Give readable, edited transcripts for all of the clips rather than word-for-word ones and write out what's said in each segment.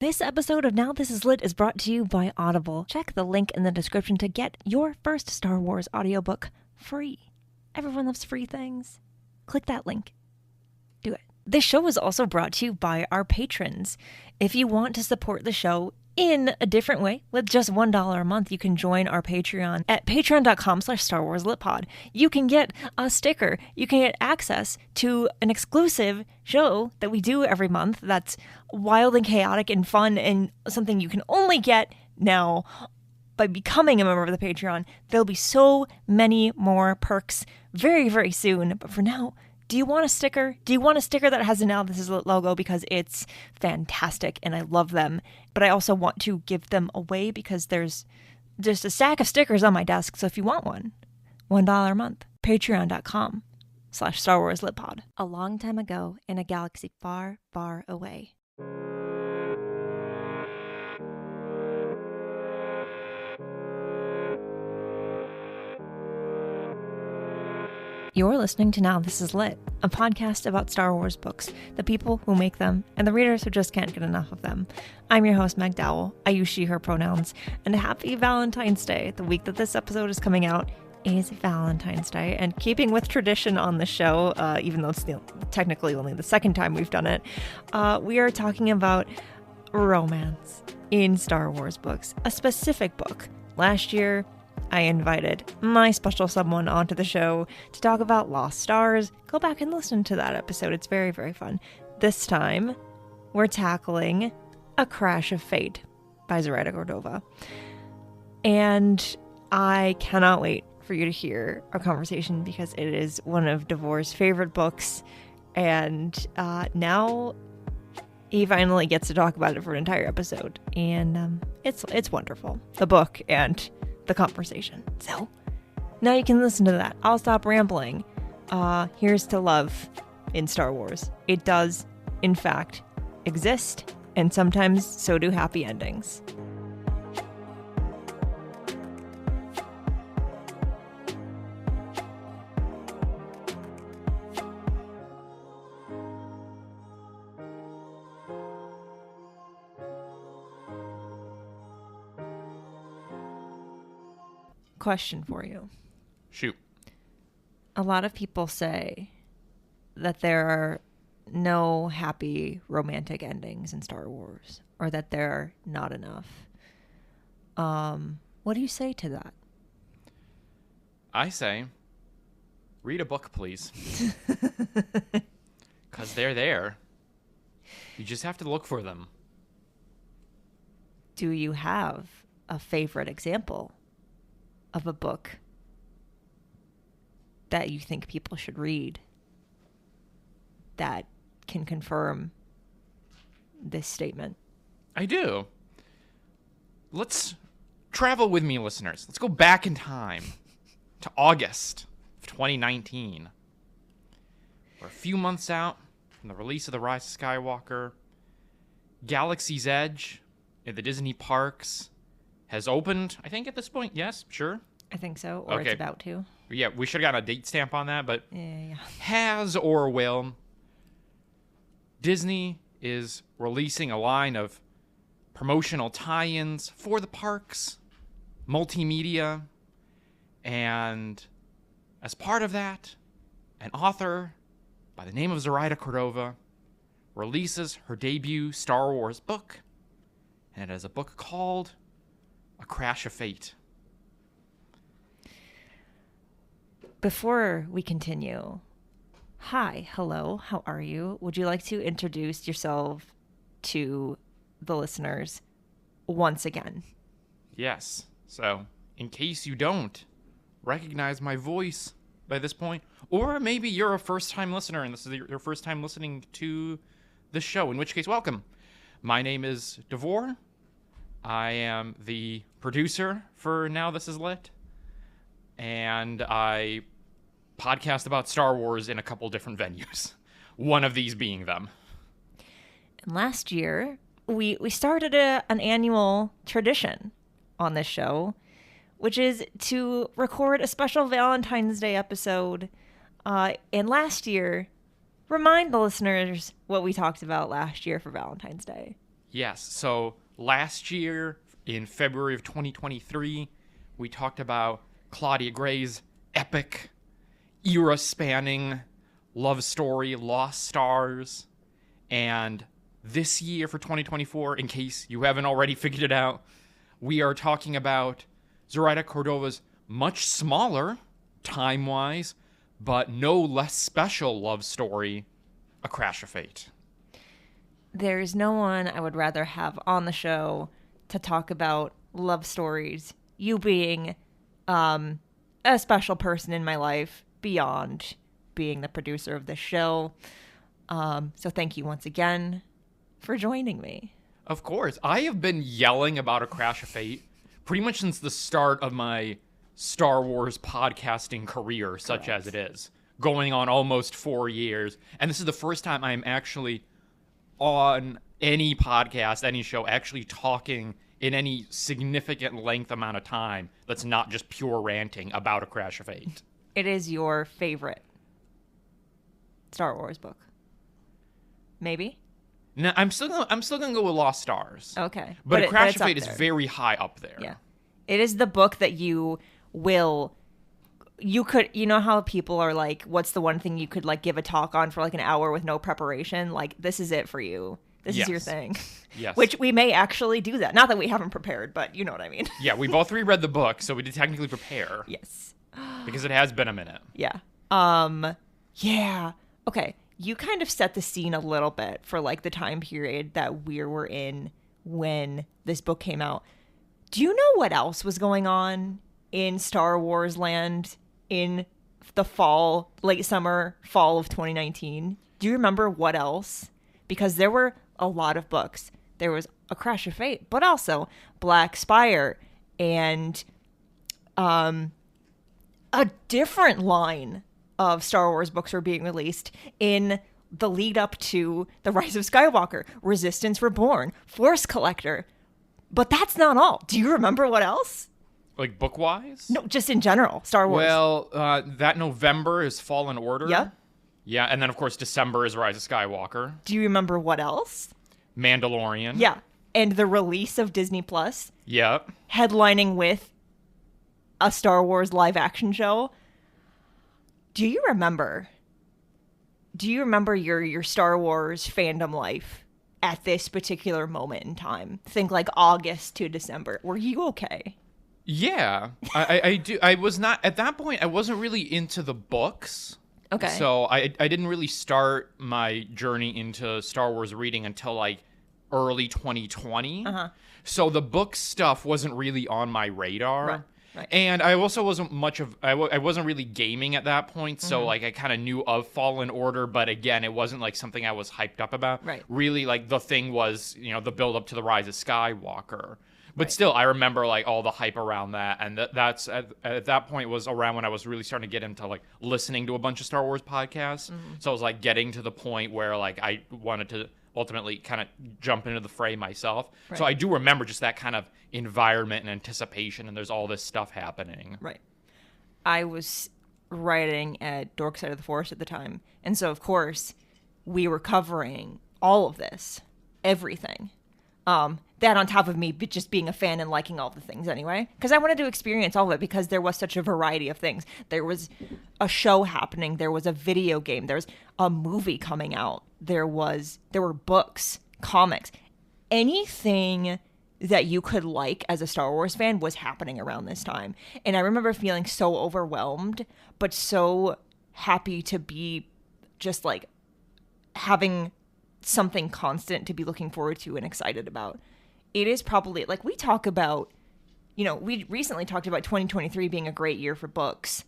This episode of Now This Is Lit is brought to you by Audible. Check the link in the description to get your first Star Wars audiobook free. Everyone loves free things. Click that link. Do it. This show is also brought to you by our patrons. If you want to support the show in a different way, with just $1 a month, you can join our Patreon at patreon.com/StarWarsLitPod. You can get a sticker. You can get access to an exclusive show that we do every month that's wild and chaotic and fun and something you can only get now by becoming a member of the Patreon. There'll be so many more perks very, very soon. But for now, do you want a sticker? Do you want a sticker that has a Now This Is Lit logo? Because it's fantastic and I love them. But I also want to give them away because there's just a stack of stickers on my desk. So if you want one, $1 a month. Patreon.com/StarWarsLitPod. A long time ago in a galaxy far, far away. You're listening to Now This Is Lit, a podcast about Star Wars books, the people who make them, and the readers who just can't get enough of them. I'm your host, Meg Dowell. I use she, her pronouns. And happy Valentine's Day. The week that this episode is coming out is Valentine's Day. And keeping with tradition on the show, even though it's technically only the second time we've done it, we are talking about romance in Star Wars books, a specific book. Last year, I invited my special someone onto the show to talk about Lost Stars. Go back and listen to that episode. It's very, very fun. This time, we're tackling A Crash of Fate by Zoraida Cordova. And I cannot wait for you to hear our conversation because it is one of Davor's favorite books. And now he finally gets to talk about it for an entire episode. And it's wonderful. The book and the conversation. So now you can listen to that. I'll stop rambling. Here's to love in Star Wars. It does, in fact, exist, and sometimes so do happy endings. Question for you. Shoot. A lot of people say that there are no happy romantic endings in Star Wars, or that there are not enough. What do you say to that? I say, read a book, please. Because they're there. You just have to look for them. Do you have a favorite example of a book that you think people should read that can confirm this statement? I do. Let's travel with me, listeners. Let's go back in time to August of 2019. We're a few months out from the release of The Rise of Skywalker. Galaxy's Edge at the Disney parks has opened, I think, at this point. Yes, sure. I think so, or okay. It's about to. Yeah, we should have gotten a date stamp on that, but Yeah. has or will. Disney is releasing a line of promotional tie-ins for the parks, multimedia, and as part of that, an author by the name of Zoraida Cordova releases her debut Star Wars book, and it is a book called A Crash of Fate. Before we continue, hi, hello, how are you? Would you like to introduce yourself to the listeners once again? Yes. So, in case you don't recognize my voice by this point, or maybe you're a first-time listener and this is your first time listening to the show, in which case, welcome. My name is Davor. I am the producer for Now This Is Lit, and I podcast about Star Wars in a couple different venues, one of these being them. And last year, we started an annual tradition on this show, which is to record a special Valentine's Day episode. And last year, remind the listeners what we talked about last year for Valentine's Day. Yes. So last year, in February of 2023, we talked about Claudia Gray's epic, era-spanning love story, Lost Stars. And this year for 2024, in case you haven't already figured it out, we are talking about Zoraida Cordova's much smaller, time-wise, but no less special love story, A Crash of Fate. There's no one I would rather have on the show to talk about love stories. You being a special person in my life beyond being the producer of this show. So thank you once again for joining me. Of course. I have been yelling about A Crash of Fate pretty much since the start of my Star Wars podcasting career, such as it is, going on almost 4 years. And this is the first time I'm actually on any podcast, any show, actually talking in any significant length amount of time that's not just pure ranting about A Crash of Fate. It is your favorite Star Wars book. Maybe? No, I'm still gonna go with Lost Stars. Okay. But A Crash of Fate is very high up there. Yeah. It is the book that you could, you know how people are like, what's the one thing you could like give a talk on for like an hour with no preparation? Like, this is it for you. This is your thing. Yes. Which we may actually do that. Not that we haven't prepared, but you know what I mean. Yeah, we both reread the book, so we did technically prepare. Yes. Because it has been a minute. Yeah. Yeah. Okay. You kind of set the scene a little bit for like the time period that we were in when this book came out. Do you know what else was going on in Star Wars land in the fall, late summer, fall of 2019? Do you remember what else? Because there were a lot of books. There was A Crash of Fate, but also Black Spire and a different line of Star Wars books were being released in the lead up to The Rise of Skywalker, Resistance Reborn, Force Collector. But that's not all. Do you remember what else? Like book-wise? No, just in general, Star Wars. Well, that November is Fallen Order. Yeah. Yeah, and then, of course, December is Rise of Skywalker. Do you remember what else? Mandalorian. Yeah. And the release of Disney Plus. Yep. Headlining with a Star Wars live-action show. Do you remember your Star Wars fandom life at this particular moment in time? Think like August to December. Were you okay? Yeah, I do. I was not, at that point, I wasn't really into the books. Okay. So I didn't really start my journey into Star Wars reading until like early 2020. Uh-huh. So the book stuff wasn't really on my radar. Right. And I also wasn't I wasn't really gaming at that point. So like I kind of knew of Fallen Order, but again, it wasn't like something I was hyped up about. Right. Really, like the thing was, the build up to the Rise of Skywalker. But still, I remember like all the hype around that, and that's at that point was around when I was really starting to get into like listening to a bunch of Star Wars podcasts. So I was like getting to the point where like I wanted to ultimately kind of jump into the fray myself. Right. So I do remember just that kind of environment and anticipation, and there's all this stuff happening. Right. I was writing at Dork Side of the Forest at the time, and so of course we were covering all of this, everything. That on top of me just being a fan and liking all the things anyway, because I wanted to experience all of it because there was such a variety of things. There was a show happening. There was a video game. There was a movie coming out. There were books, comics, anything that you could like as a Star Wars fan was happening around this time. And I remember feeling so overwhelmed, but so happy to be just like having something constant to be looking forward to and excited about. It is probably, like, we talk about, we recently talked about 2023 being a great year for books.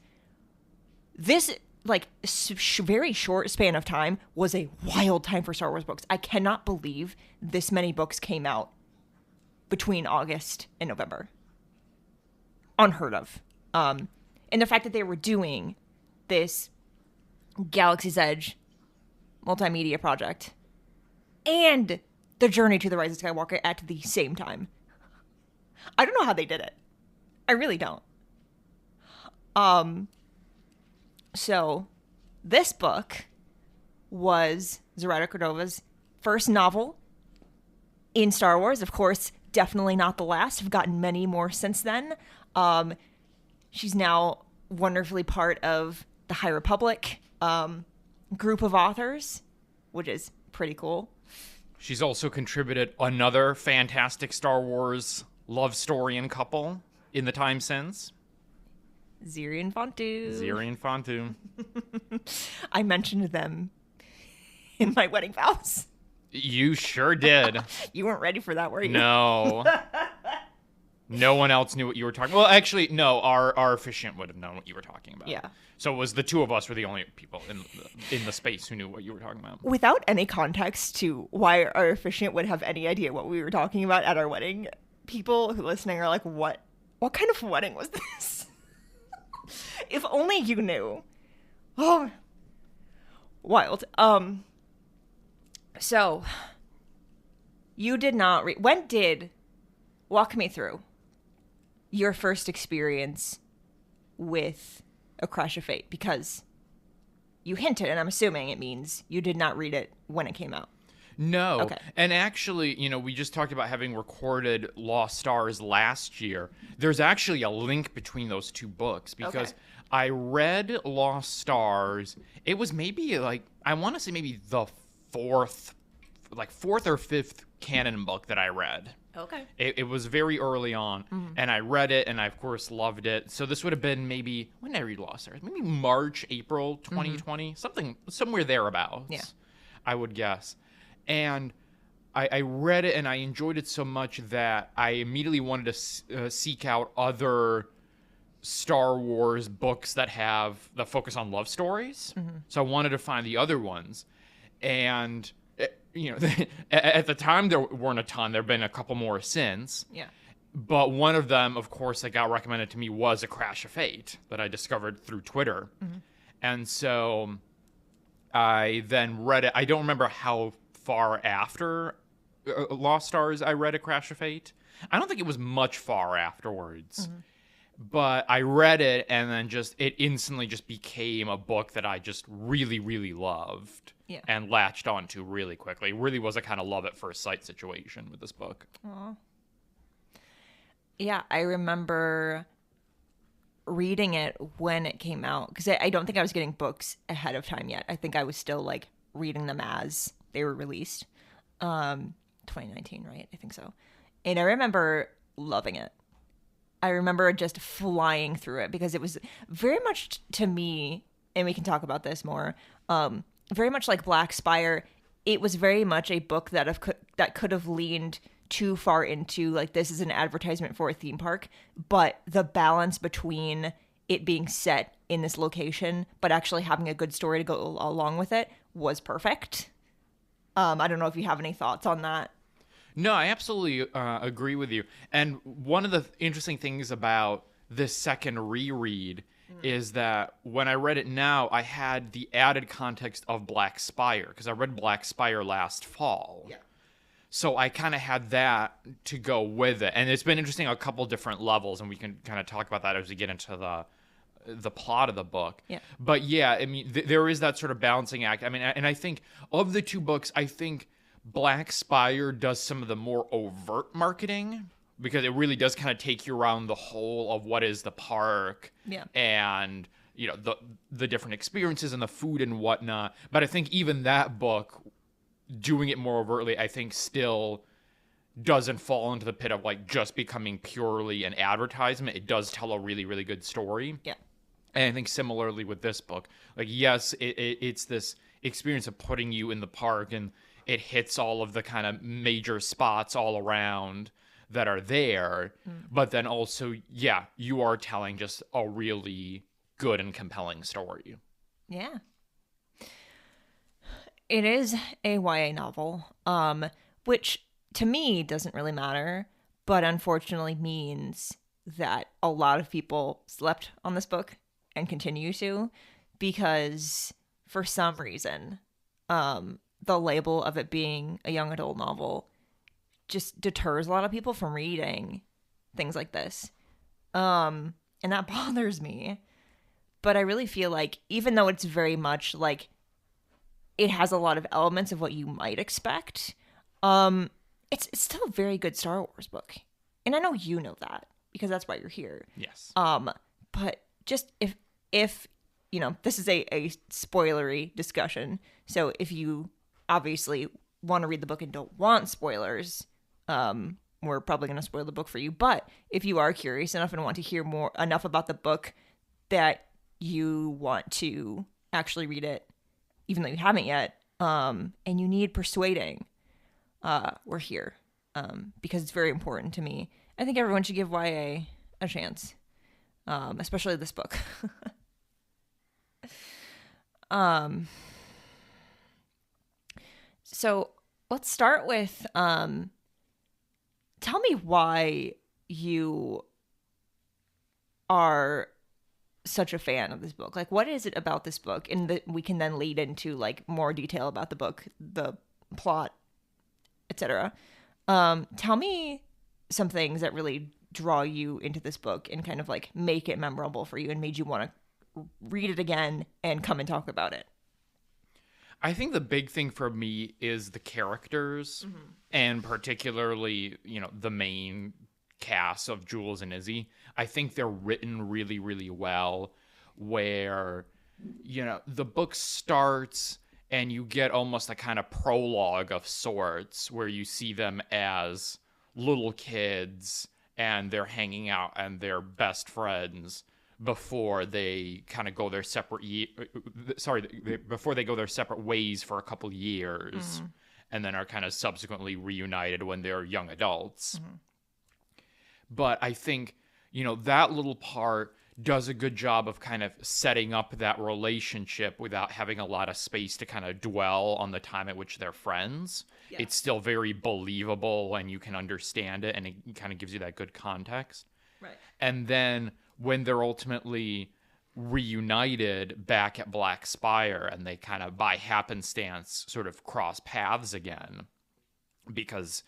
This, like, very short span of time was a wild time for Star Wars books. I cannot believe this many books came out between August and November. Unheard of. And the fact that they were doing this Galaxy's Edge multimedia project and the Journey to the Rise of Skywalker at the same time. I don't know how they did it. I really don't. So this book was Zoraida Cordova's first novel in Star Wars, of course, definitely not the last. I've gotten many more since then. She's now wonderfully part of the High Republic group of authors, which is pretty cool. She's also contributed another fantastic Star Wars love story and couple in the time since. Ziri and Fontu. I mentioned them in my wedding vows. You sure did. You weren't ready for that, were you? No. No one else knew what you were talking about. Well, actually, no. Our officiant would have known what you were talking about. Yeah. So it was the two of us were the only people in the space who knew what you were talking about. Without any context to why our officiant would have any idea what we were talking about at our wedding, people who are listening are like, what kind of wedding was this? If only you knew. Oh, wild. So, you did not read... Walk me through your first experience with A Crash of Fate, because you hinted, and I'm assuming it means you did not read it when it came out. No. Okay. And actually, we just talked about having recorded Lost Stars last year. There's actually a link between those two books because I read Lost Stars. It was maybe I want to say maybe the fourth or fifth canon book that I read. Okay. It was very early on, and I read it, and I, of course, loved it. So this would have been maybe, when did I read Lost Stars? Maybe March, April 2020, somewhere thereabouts, yeah. I would guess. And I read it, and I enjoyed it so much that I immediately wanted to seek out other Star Wars books that focus on love stories. So I wanted to find the other ones. And... at the time there weren't a ton. There have been a couple more since. Yeah. But one of them, of course, that got recommended to me was A Crash of Fate that I discovered through Twitter. And so I then read it. I don't remember how far after Lost Stars I read A Crash of Fate. I don't think it was much far afterwards. But I read it, and then it instantly just became a book that I just really, really loved. Yeah. And latched onto really quickly. It really was a kind of love at first sight situation with this book. Aww. Yeah, I remember reading it when it came out, because I don't think I was getting books ahead of time yet. I think I was still reading them as they were released. 2019, right? I think so. And I remember loving it. I remember just flying through it because it was very much to me, and we can talk about this more, very much like Black Spire. It was very much a book that could have leaned too far into this is an advertisement for a theme park, but the balance between it being set in this location but actually having a good story to go along with it was perfect. I don't know if you have any thoughts on that. No, I absolutely agree with you. And one of the interesting things about this second reread is that when I read it now, I had the added context of Black Spire, because I read Black Spire last fall. Yeah. So I kind of had that to go with it. And it's been interesting on a couple different levels, and we can kind of talk about that as we get into the plot of the book. Yeah. But yeah, I mean, there is that sort of balancing act. I mean, and I think of the two books, I think Black Spire does some of the more overt marketing, because it really does kind of take you around the whole of what is the park. Yeah. And the different experiences and the food and whatnot. But I think even that book, doing it more overtly, I think still doesn't fall into the pit of just becoming purely an advertisement. It does tell a really, really good story. Yeah. And I think similarly with this book, yes, it's this experience of putting you in the park, and it hits all of the kind of major spots all around that are there. But then also, yeah, you are telling just a really good and compelling story. Yeah. It is a YA novel, which to me doesn't really matter, but unfortunately means that a lot of people slept on this book and continue to, because for some reason, the label of it being a young adult novel just deters a lot of people from reading things like this. And that bothers me. But I really feel like, even though it's very much it has a lot of elements of what you might expect, it's still a very good Star Wars book. And I know you know that because that's why you're here. Yes. But just if you know, this is a spoilery discussion. So if you obviously want to read the book and don't want spoilers, we're probably going to spoil the book for you. But if you are curious enough and want to hear more enough about the book that you want to actually read it, even though you haven't yet, and you need persuading, we're here, because it's very important to me. I think everyone should give YA a chance, especially this book. So let's start with, tell me why you are such a fan of this book. Like, what is it about this book? And we can then lead into like more detail about the book, the plot, etc. Tell me some things that really draw you into this book and kind of like make it memorable for you and made you want to read it again and come and talk about it. I think the big thing for me is the characters, and particularly, you know, the main cast of Jules and Izzy. I think they're written really, really well, where, you know, the book starts and you get almost a kind of prologue of sorts where you see them as little kids and they're hanging out and they're best friends before they kind of go their separate before they go their separate ways for a couple years, and then are kind of subsequently reunited when they're young adults. But I think, you know, that little part does a good job of kind of setting up that relationship without having a lot of space to kind of dwell on the time at which they're friends. Yeah. It's still very believable and you can understand it, and it kind of gives you that good context. Right. And then when they're ultimately reunited back at Black Spire and they kind of by happenstance sort of cross paths again because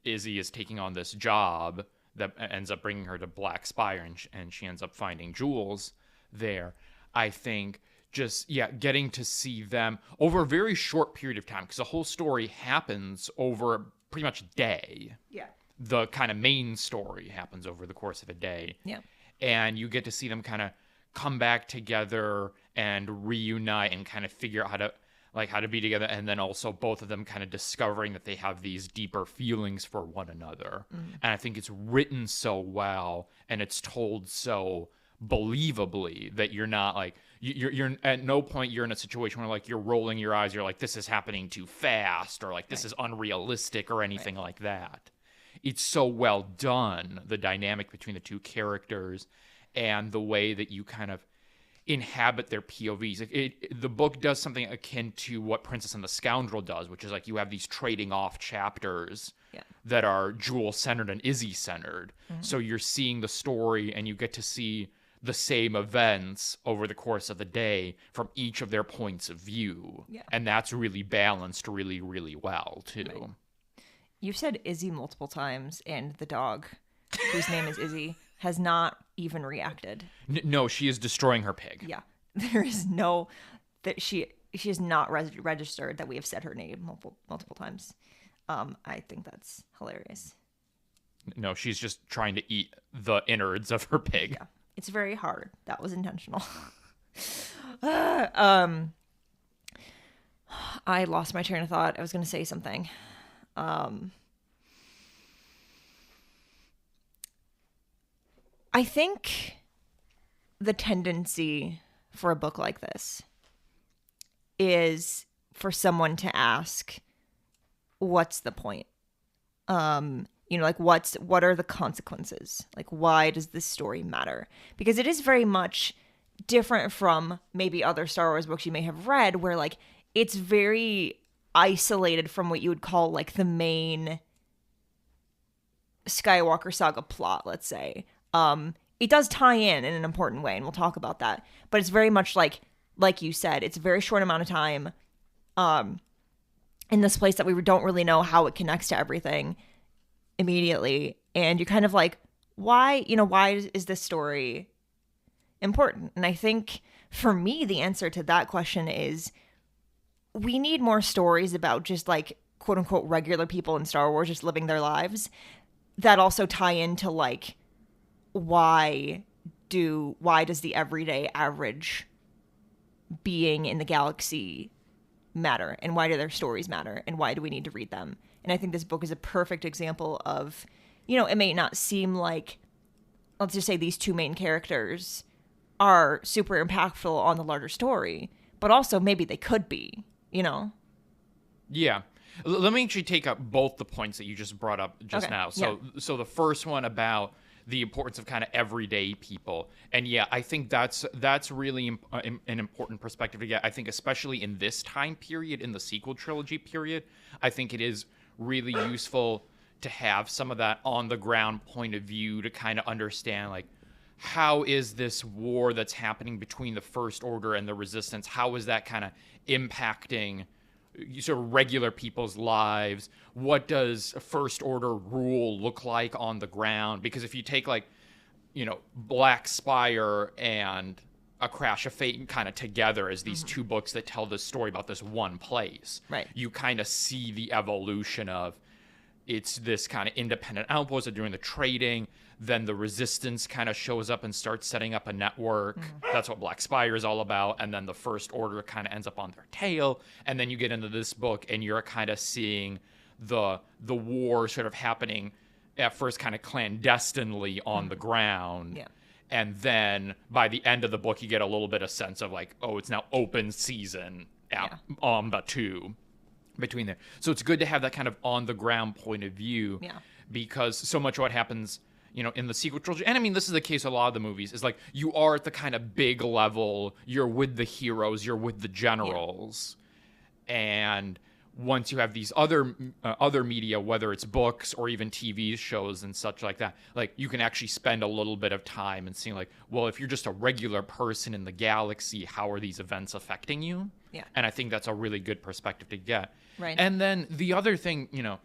Izzy is taking on this job that ends up bringing her to Black Spire, and she ends up finding Jules there. I think just, getting to see them over a very short period of time, because the whole story happens over pretty much a day. Yeah. The kind of main story happens over the course of a day. Yeah. And you get to see them kind of come back together and reunite and kind of figure out how to be together, and then also both of them kind of discovering that they have these deeper feelings for one another. And I think it's written so well and it's told so believably that you're not like you're at no point you're in a situation where like you're rolling your eyes, you're like, this is happening too fast, or like this is unrealistic or anything like that. It's so well done, the dynamic between the two characters and the way that you kind of inhabit their POVs. The book does something akin to what Princess and the Scoundrel does, which is like you have these trading off chapters that are Jewel-centered and Izzy-centered. So you're seeing the story and you get to see the same events over the course of the day from each of their points of view. Yeah. And that's really balanced really, really well, too. Right. You've said Izzy multiple times, and the dog, whose name is Izzy, has not even reacted. No, she is destroying her pig. Yeah. There is no... that she is not registered that we have said her name multiple times. I think that's hilarious. No, she's just trying to eat the innards of her pig. Yeah. It's very hard. That was intentional. I lost my train of thought. I was going to say something. I think the tendency for a book like this is for someone to ask, what's the point? You know, like what are the consequences? Like, why does this story matter? Because it is very much different from maybe other Star Wars books you may have read, where like it's very isolated from what you would call like the main Skywalker saga plot, let's say. It does tie in an important way, and we'll talk about that. But it's very much like you said, it's a very short amount of time in this place that we don't really know how it connects to everything immediately. And you're kind of like, why is this story important? And I think for me, the answer to that question is we need more stories about just like quote unquote regular people in Star Wars just living their lives that also tie into like why does the everyday average being in the galaxy matter, and why do their stories matter, and why do we need to read them? And I think this book is a perfect example of, you know, it may not seem like, let's just say these two main characters are super impactful on the larger story, but also maybe they could be, you know? Yeah. Let me actually take up both the points that you just brought up just now. So the first one about the importance of kind of everyday people. And yeah, I think that's really an important perspective to get. I think especially in this time period, in the sequel trilogy period, I think it is really useful to have some of that on the ground point of view to kind of understand, like, how is this war that's happening between the First Order and the Resistance, how is that kind of impacting sort of regular people's lives? What does First Order rule look like on the ground? Because if you take, like, you know, Black Spire and A Crash of Fate kind of together as these two books that tell this story about this one place, right, you kind of see the evolution of, it's this kind of independent outpost that are doing the trading. Then the Resistance kind of shows up and starts setting up a network. That's what Black Spire is all about. And then the First Order kind of ends up on their tail. And then you get into this book and you're kind of seeing the war sort of happening at first kind of clandestinely on the ground. Yeah. And then by the end of the book, you get a little bit of sense of like, oh, it's now open season at Batu between there. So it's good to have that kind of on the ground point of view, because so much of what happens, you know, in the sequel trilogy, and I mean, this is the case with a lot of the movies, is like you are at the kind of big level, you're with the heroes, you're with the generals, and once you have these other media, whether it's books or even TV shows and such like that, like you can actually spend a little bit of time and seeing like, well, if you're just a regular person in the galaxy, how are these events affecting you? Yeah. And I think that's a really good perspective to get. Right. And then the other thing, you know,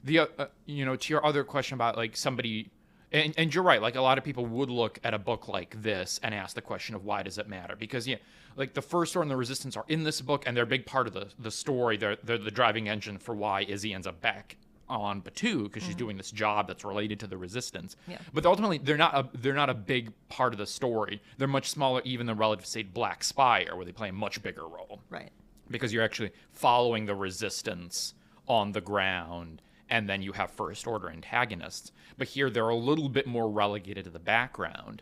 to your other question about like somebody, and you're right, like a lot of people would look at a book like this and ask the question of why does it matter? Because like the First Order and the Resistance are in this book, and they're a big part of the story. They're the driving engine for why Izzy ends up back on Batu, because she's doing this job that's related to the Resistance. Yeah. But ultimately, they're not a big part of the story. They're much smaller even than relative to, say, Black Spire, where they play a much bigger role. Right. Because you're actually following the Resistance on the ground, and then you have First Order antagonists. But here, they're a little bit more relegated to the background.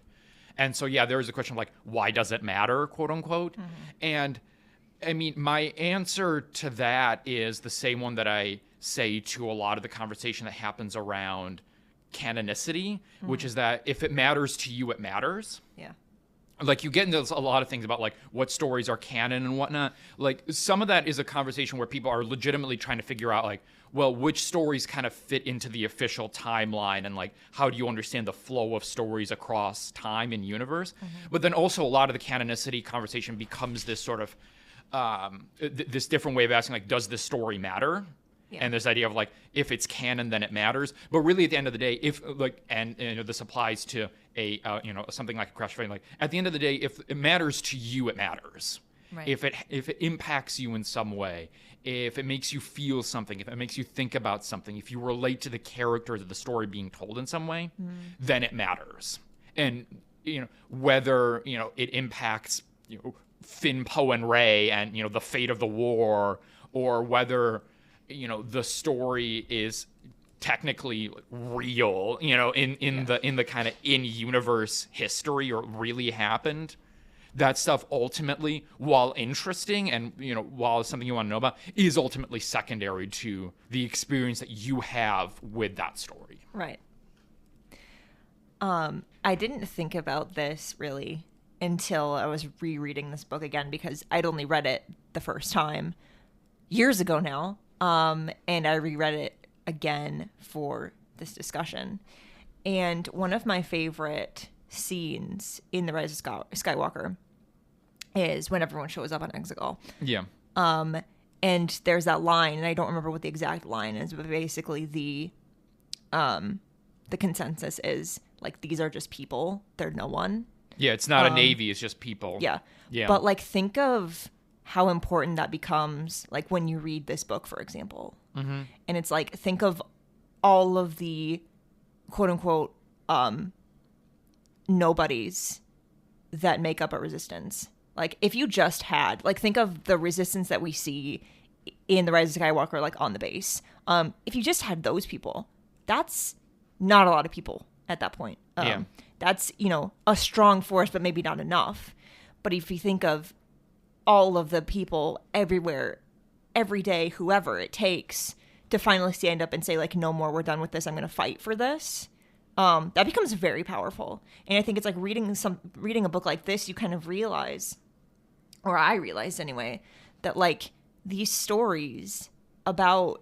And so, yeah, there is a question of, like, why does it matter, quote unquote? And, I mean, my answer to that is the same one that I say to a lot of the conversation that happens around canonicity, which is that if it matters to you, it matters. Yeah. Like, you get into a lot of things about, like, what stories are canon and whatnot. Like, some of that is a conversation where people are legitimately trying to figure out, like, well, which stories kind of fit into the official timeline, and, like, how do you understand the flow of stories across time and universe? But then also a lot of the canonicity conversation becomes this sort of, this different way of asking, like, does this story matter? Yeah. And this idea of, like, if it's canon, then it matters. But really, at the end of the day, if, like, and you know, this applies to a, something like A Crash of Fate, like, at the end of the day, if it matters to you, it matters. Right. If it impacts you in some way, if it makes you feel something, if it makes you think about something, if you relate to the characters of the story being told in some way, then it matters. And, you know, whether, you know, it impacts, you know, Finn, Poe, and Rey and, you know, the fate of the war, or whether, you know, the story is technically real, you know, in the kind of in-universe history, or really happened. That stuff ultimately, while interesting and, you know, while it's something you want to know about, is ultimately secondary to the experience that you have with that story. Right. I didn't think about this really until I was rereading this book again, because I'd only read it the first time years ago now. And I reread it again for this discussion. And one of my favorite scenes in The Rise of Skywalker is when everyone shows up on Exegol. Yeah. And there's that line, and I don't remember what the exact line is, but basically the consensus is, like, these are just people. They're no one. Yeah, it's not a navy, it's just people. Yeah. Yeah. But, like, think of how important that becomes, like, when you read this book, for example. Mm-hmm. And it's like, think of all of the quote-unquote nobodies that make up a resistance. Like, if you just had, like, think of the resistance that we see in The Rise of Skywalker, like, on the base. If you just had those people, that's not a lot of people at that point. Yeah. That's, you know, a strong force, but maybe not enough. But if you think of all of the people everywhere, every day, whoever it takes to finally stand up and say, like, no more, we're done with this, I'm going to fight for this, that becomes very powerful. And I think it's like reading a book like this, you kind of realize, or I realized anyway, that, like, these stories about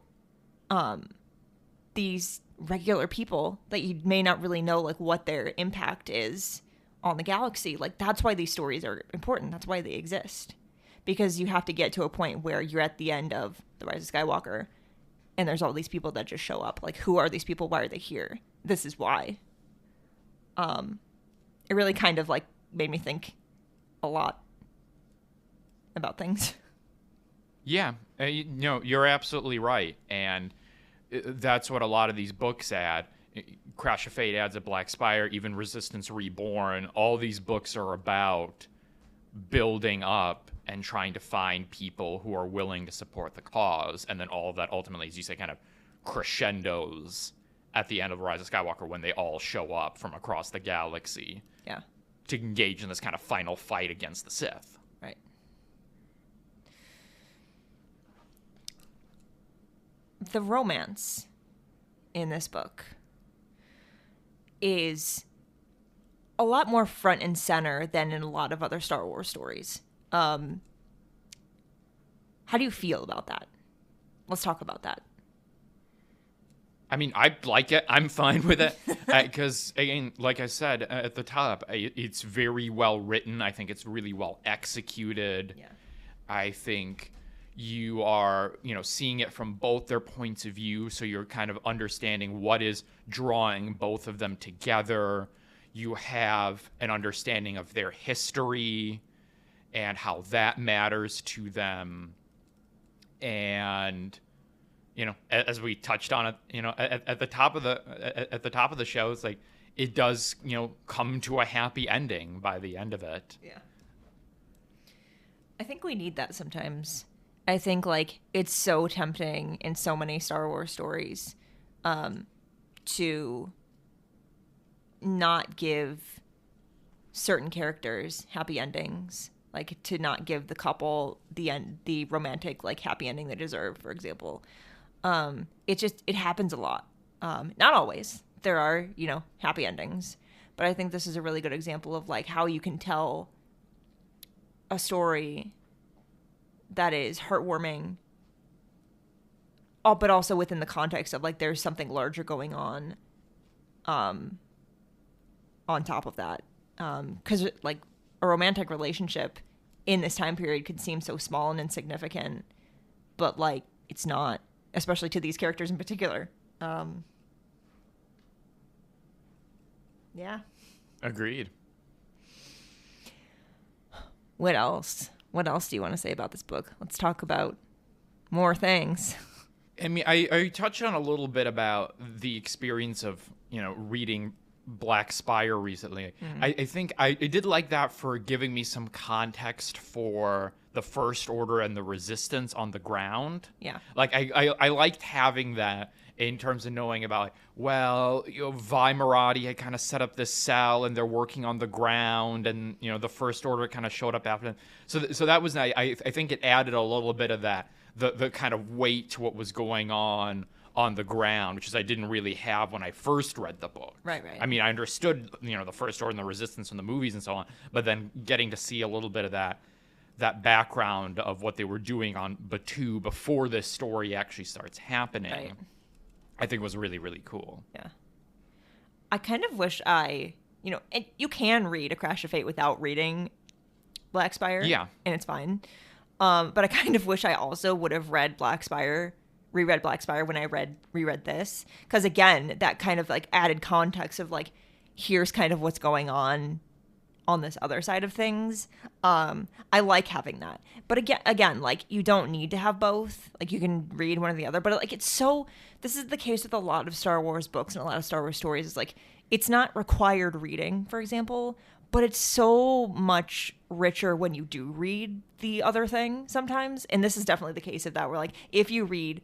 these regular people that you may not really know, like, what their impact is on the galaxy, like, that's why these stories are important. That's why they exist. Because you have to get to a point where you're at the end of The Rise of Skywalker and there's all these people that just show up. Like, who are these people? Why are they here? This is why. It really kind of, like, made me think a lot about things. Yeah, you know, you're absolutely right. And that's what a lot of these books add. Crash of Fate adds a Black Spire, even Resistance Reborn. All these books are about building up and trying to find people who are willing to support the cause. And then all of that ultimately, as you say, kind of crescendos at the end of Rise of Skywalker when they all show up from across the galaxy. Yeah. To engage in this kind of final fight against the Sith. Right. The romance in this book is a lot more front and center than in a lot of other Star Wars stories. How do you feel about that? Let's talk about that. I mean, I like it. I'm fine with it. Because, again, like I said at the top, it's very well written. I think it's really well executed. Yeah. I think you are, you know, seeing it from both their points of view. So you're kind of understanding what is drawing both of them together. You have an understanding of their history and how that matters to them. And, you know, as we touched on it, you know, at the top of the show, it's like it does, you know, come to a happy ending by the end of it. Yeah. I think we need that sometimes. I think, like, it's so tempting in so many Star Wars stories to not give certain characters happy endings, like to not give the couple the romantic, like, happy ending they deserve, for example. It happens a lot. Not always. There are, you know, happy endings, but I think this is a really good example of, like, how you can tell a story that is heartwarming, but also within the context of, like, there's something larger going on top of that. Because, like, a romantic relationship in this time period could seem so small and insignificant, but, like, it's not, especially to these characters in particular. Yeah. Agreed. What else? What else do you want to say about this book? Let's talk about more things. I mean, I touched on a little bit about the experience of, you know, reading Black Spire recently. Mm-hmm. I think I did like that for giving me some context for the First Order and the Resistance on the ground. Yeah. Like, I liked having that in terms of knowing about, like, well, you know, Vi Marati had kind of set up this cell and they're working on the ground, and, you know, the First Order kind of showed up after them. So that was nice. I think it added a little bit of that, the kind of weight to what was going on the ground, which is I didn't really have when I first read the book. Right. I mean, I understood, you know, the First Order and the Resistance in the movies and so on, but then getting to see a little bit of that background of what they were doing on Batuu before this story actually starts happening, right, I think was really, really cool. Yeah. I kind of wish you know, you can read A Crash of Fate without reading Black Spire. Yeah. And it's fine. But I kind of wish I also would have reread Black Spire when I reread this. Because, again, that kind of, like, added context of, like, here's kind of what's going on on this other side of things. I like having that. But again, like, you don't need to have both. Like, you can read one or the other. But, like, this is the case with a lot of Star Wars books and a lot of Star Wars stories. Is like, it's not required reading, for example, but it's so much richer when you do read the other thing sometimes. And this is definitely the case of that, where, like, if you read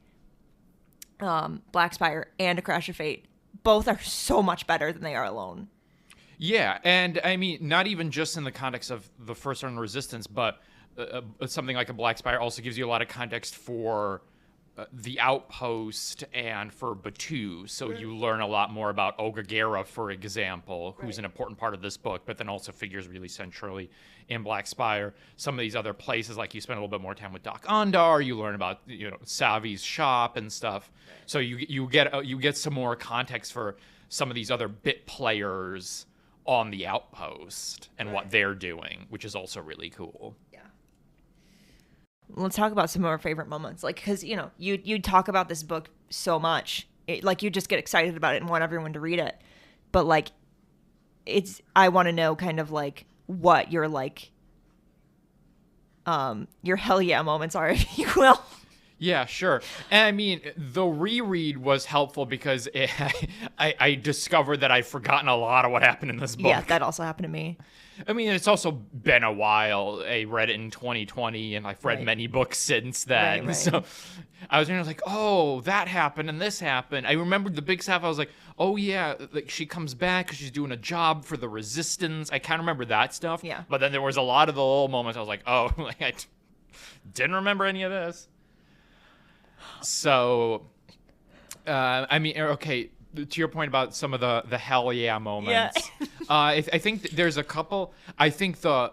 Black Spire and A Crash of Fate, both are so much better than they are alone. Yeah, and I mean, not even just in the context of the First Order Resistance, but something like a Black Spire also gives you a lot of context for the Outpost and for Batu. So you learn a lot more about Ogagera, for example, who's an important part of this book, but then also figures really centrally in Black Spire. Some of these other places, like you spend a little bit more time with Doc Ondar, you learn about, you know, Savi's shop and stuff. So you get some more context for some of these other bit players on the Outpost and what they're doing, which is also really cool. Yeah. Let's talk about some of our favorite moments. Like, because, you know, you talk about this book so much. Like, you just get excited about it and want everyone to read it. But, like, I want to know kind of, like, what your, like, your hell yeah moments are, if you will. Yeah, sure. And I mean, the reread was helpful because I discovered that I'd forgotten a lot of what happened in this book. Yeah, that also happened to me. I mean, it's also been a while. I read it in 2020, and I've read many books since then. Right. So I was like, oh, that happened and this happened. I remembered the big stuff. I was like, oh, yeah, like she comes back because she's doing a job for the Resistance. I kind of remember that stuff. Yeah. But then there was a lot of the little moments I was like, oh, like I didn't remember any of this. So, I mean, okay, to your point about some of the hell yeah moments, I think there's a couple. I think a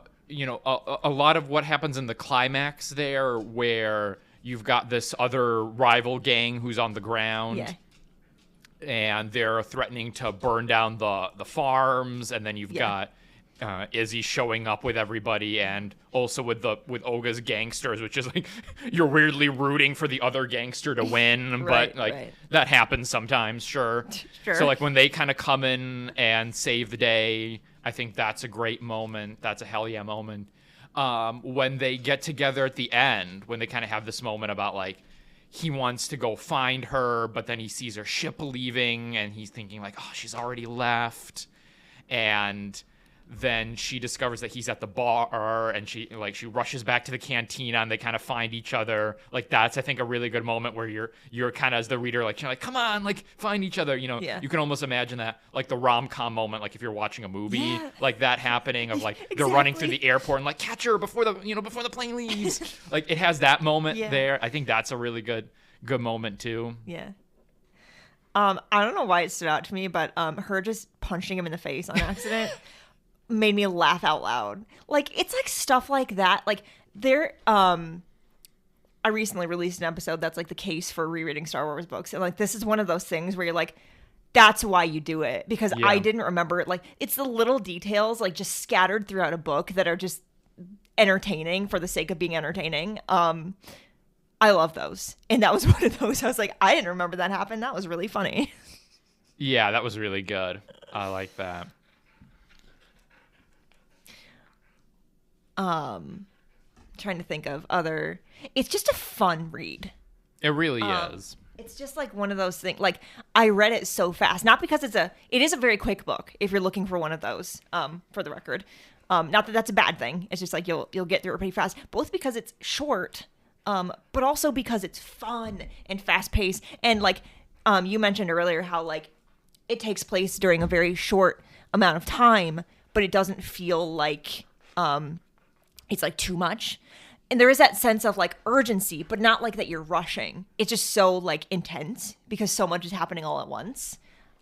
lot of what happens in the climax there, where you've got this other rival gang who's on the ground, and they're threatening to burn down the farms, and then you've got Izzy showing up with everybody, and also with Olga's gangsters, which is like you're weirdly rooting for the other gangster to win, but that happens sometimes, sure. So like when they kind of come in and save the day, I think that's a great moment. That's a hell yeah moment. When they get together at the end, when they kind of have this moment about like he wants to go find her, but then he sees her ship leaving, and he's thinking like, oh, she's already left, and then she discovers that he's at the bar, and she rushes back to the cantina, and they kind of find each other. Like, that's, I think, a really good moment where you're kind of, as the reader, like, you're like, come on, like, find each other. You know, you can almost imagine that, like the rom-com moment, like if you're watching a movie, like that happening of like they're running through the airport and like catch her before the plane leaves. Like, it has that moment there. I think that's a really good moment too. Yeah. I don't know why it stood out to me, but her just punching him in the face on accident made me laugh out loud. Like, it's like stuff like that. Like, I recently released an episode that's like the case for rereading Star Wars books, and like this is one of those things where you're like, that's why you do it, because I didn't remember it. Like, it's the little details like just scattered throughout a book that are just entertaining for the sake of being entertaining. I love those, and that was one of those. I was like, I didn't remember that happened. That was really funny. Yeah, that was really good. I like that. Trying to think of other. It's just a fun read. It really is. It's just like one of those things. Like, I read it so fast, not because it is a very quick book. If you're looking for one of those, for the record, not that that's a bad thing. It's just like you'll get through it pretty fast. Both because it's short, but also because it's fun and fast paced. And like, you mentioned earlier how like it takes place during a very short amount of time, but it doesn't feel like it's like too much. And there is that sense of like urgency, but not like that you're rushing. It's just so like intense because so much is happening all at once.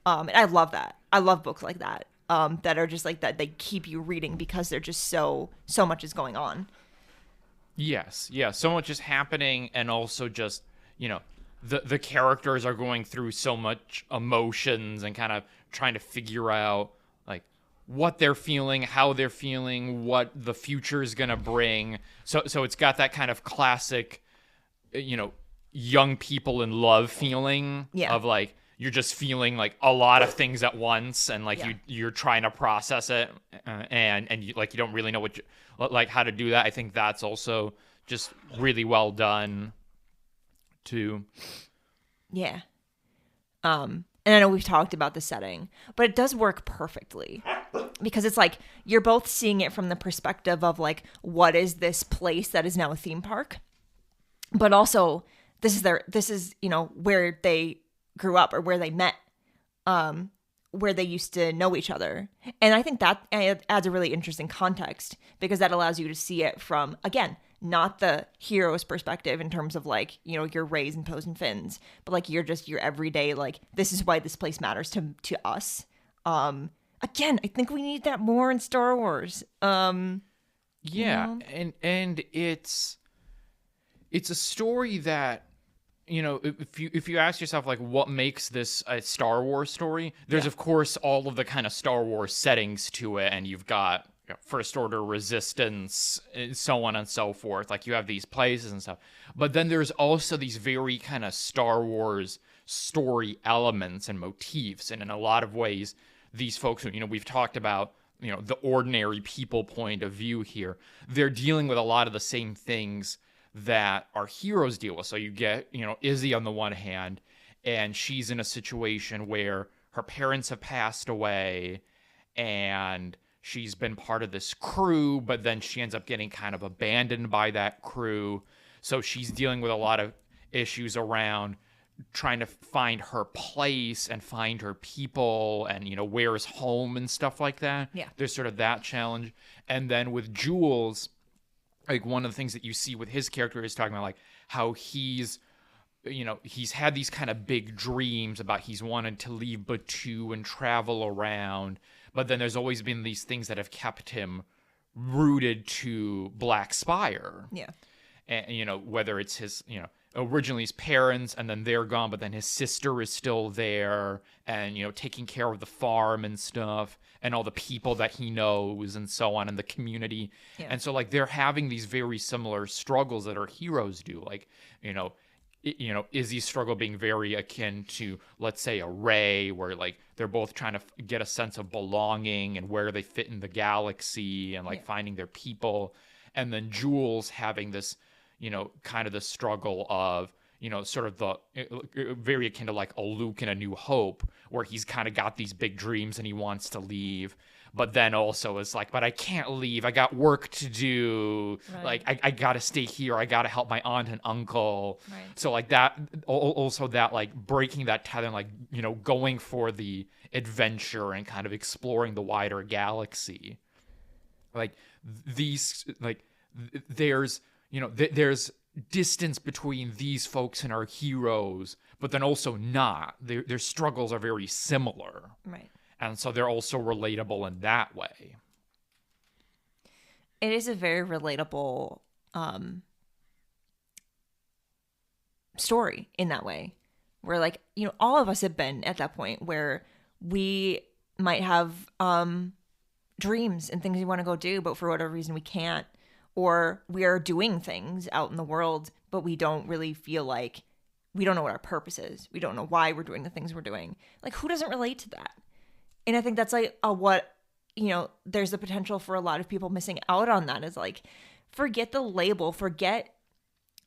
And I love that. I love books like that, that are just like that. They keep you reading because they're just so much is going on. Yes. Yeah. So much is happening. And also just, the characters are going through so much emotions and kind of trying to figure out like what they're feeling, how they're feeling, what the future is going to bring. So it's got that kind of classic, young people in love feeling of like, you're just feeling like a lot of things at once, and like you're trying to process it, and you, like, you don't really know like how to do that. I think that's also just really well done too. Yeah. And I know we've talked about the setting, but it does work perfectly because it's like you're both seeing it from the perspective of like, what is this place that is now a theme park? But also this is, you know, where they grew up or where they met, where they used to know each other. And I think that adds a really interesting context because that allows you to see it from, again, not the hero's perspective in terms of like, you know, your Rays and Poes and Finns, but like you're just your everyday, like, this is why this place matters to us. Again, I think we need that more in Star Wars. Yeah, you know? and it's a story that, you know, if you ask yourself like what makes this a Star Wars story, there's of course all of the kind of Star Wars settings to it, and you've got, you know, First Order resistance, so on and so forth. Like, you have these places and stuff, but then there's also these very kind of Star Wars story elements and motifs, and in a lot of ways, these folks, you know, we've talked about, you know, the ordinary people point of view here. They're dealing with a lot of the same things that our heroes deal with. So you get, you know, Izzy on the one hand, and she's in a situation where her parents have passed away, and she's been part of this crew, but then she ends up getting kind of abandoned by that crew. So she's dealing with a lot of issues around trying to find her place and find her people and, you know, where's home and stuff like that. Yeah. There's sort of that challenge. And then with Jules, like, one of the things that you see with his character is talking about like how he's, you know, he's had these kind of big dreams about he's wanted to leave Batuu and travel around, but then there's always been these things that have kept him rooted to Black Spire. Yeah. And, you know, whether it's his, you know, originally his parents and then they're gone, but then his sister is still there and, you know, taking care of the farm and stuff and all the people that he knows and so on in the community. Yeah. And so like they're having these very similar struggles that our heroes do. Like, you know, Izzy's struggle being very akin to, let's say, a Rey, where like they're both trying to get a sense of belonging and where they fit in the galaxy and like finding their people. And then Jules having this, you know, kind of the struggle of, you know, sort of the very akin to like a Luke in A New Hope, where he's kind of got these big dreams and he wants to leave, but then also is like, but I can't leave. I got work to do. Right. Like, I got to stay here. I got to help my aunt and uncle. Right. So like that, also that like breaking that tether, like, you know, going for the adventure and kind of exploring the wider galaxy. Like these, like there's, you know, there's distance between these folks and our heroes, but then also not. Their struggles are very similar. Right. And so they're also relatable in that way. It is a very relatable story in that way. Where, like, you know, all of us have been at that point where we might have dreams and things we want to go do, but for whatever reason we can't. Or we are doing things out in the world, but we don't really feel like, we don't know what our purpose is. We don't know why we're doing the things we're doing. Like, who doesn't relate to that? And I think that's like what, you know, there's the potential for a lot of people missing out on that is like, forget the label, forget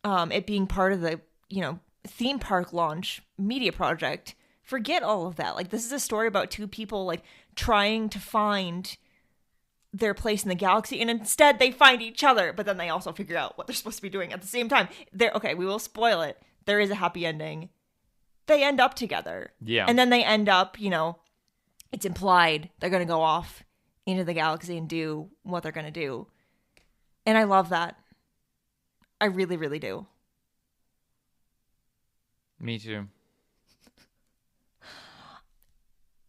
it being part of the, you know, theme park launch media project. Forget all of that. Like, this is a story about two people like trying to find their place in the galaxy, and instead they find each other, but then they also figure out what they're supposed to be doing at the same time. Okay, we will spoil it. There is a happy ending. They end up together. Yeah. And then they end up, you know, it's implied they're going to go off into the galaxy and do what they're going to do. And I love that. I really, really do. Me too.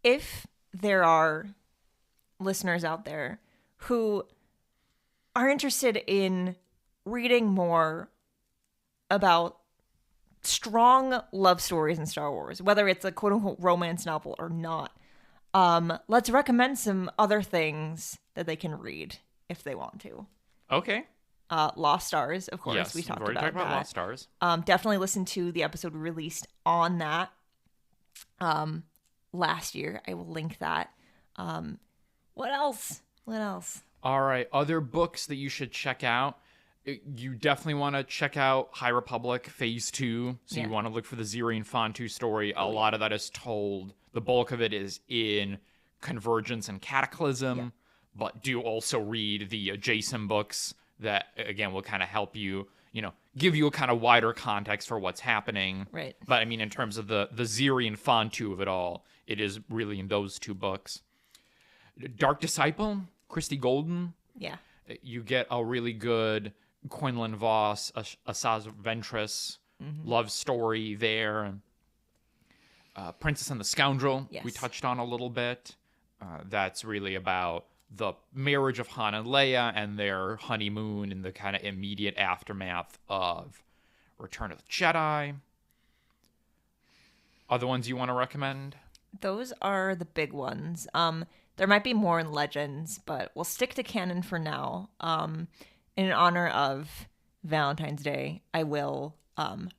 If there are listeners out there who are interested in reading more about strong love stories in Star Wars, whether it's a quote-unquote romance novel or not, let's recommend some other things that they can read if they want to. Okay. Lost Stars, of course. Yes, we talked about that. Lost Stars. Definitely listen to the episode released on that. last year. I will link that. What else? All right, other books that you should check out. You definitely want to check out High Republic Phase 2. So you want to look for the Ziri and Fontu story. A lot of that is told. The bulk of it is in Convergence and Cataclysm. Yeah. But do also read the adjacent books that, again, will kind of help you, give you a kind of wider context for what's happening. Right. But, I mean, in terms of the Ziri and Fontu of it all, it is really in those two books. Dark Disciple, Christy Golden. Yeah. You get a really good Quinlan Voss, Asaz Ventress love story there. Princess and the Scoundrel, we touched on a little bit. That's really about the marriage of Han and Leia and their honeymoon in the kind of immediate aftermath of Return of the Jedi. Other ones you want to recommend? Those are the big ones. There might be more in Legends, but we'll stick to canon for now. In honor of Valentine's Day, I will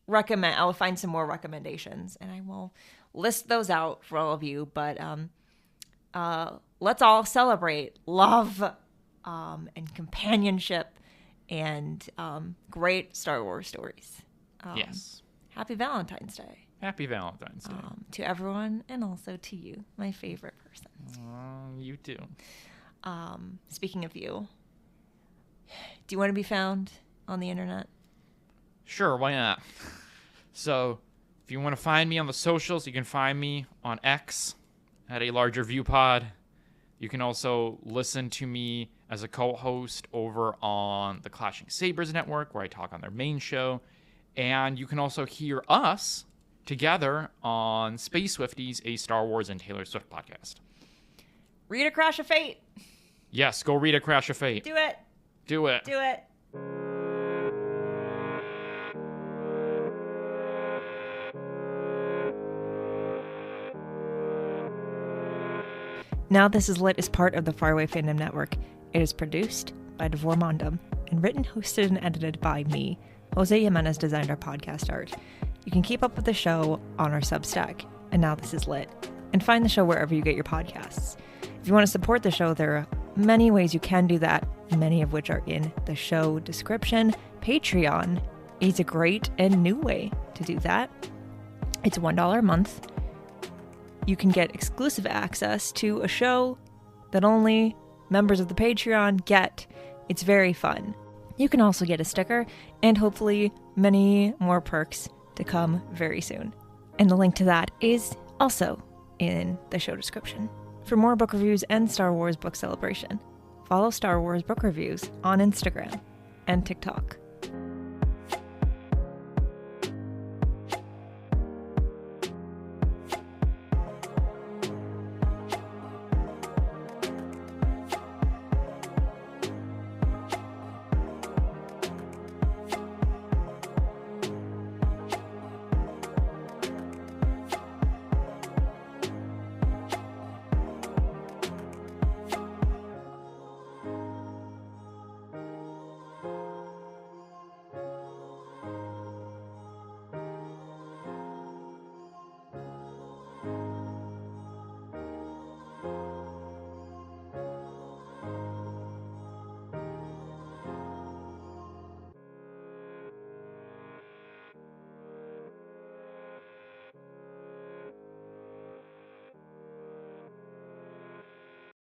recommend. I will find some more recommendations, and I will list those out for all of you. But let's all celebrate love and companionship and great Star Wars stories. Yes. Happy Valentine's Day. Happy Valentine's Day. To everyone, and also to you, my favorite person. You too. Speaking of you, do you want to be found on the internet? Sure, why not? So, if you want to find me on the socials, you can find me on X at A Larger View Pod. You can also listen to me as a co-host over on the Clashing Sabers Network, where I talk on their main show. And you can also hear us together on Space Swifties, a Star Wars and Taylor Swift podcast. Read A Crash of Fate. Yes, go read A Crash of Fate. Do it. Do it. Do it. Now This Is Lit is part of the Faraway Fandom Network. It is produced by Davor Mondum and written, hosted, and edited by me. Jose Jimenez designed our podcast art. You can keep up with the show on our Substack, and Now This Is Lit, and find the show wherever you get your podcasts. If you want to support the show, there are many ways you can do that, many of which are in the show description. Patreon is a great and new way to do that. It's $1 a month. You can get exclusive access to a show that only members of the Patreon get. It's very fun. You can also get a sticker and hopefully many more perks to come very soon. And the link to that is also in the show description. For more book reviews and Star Wars book celebration, follow Star Wars Book Reviews on Instagram and TikTok.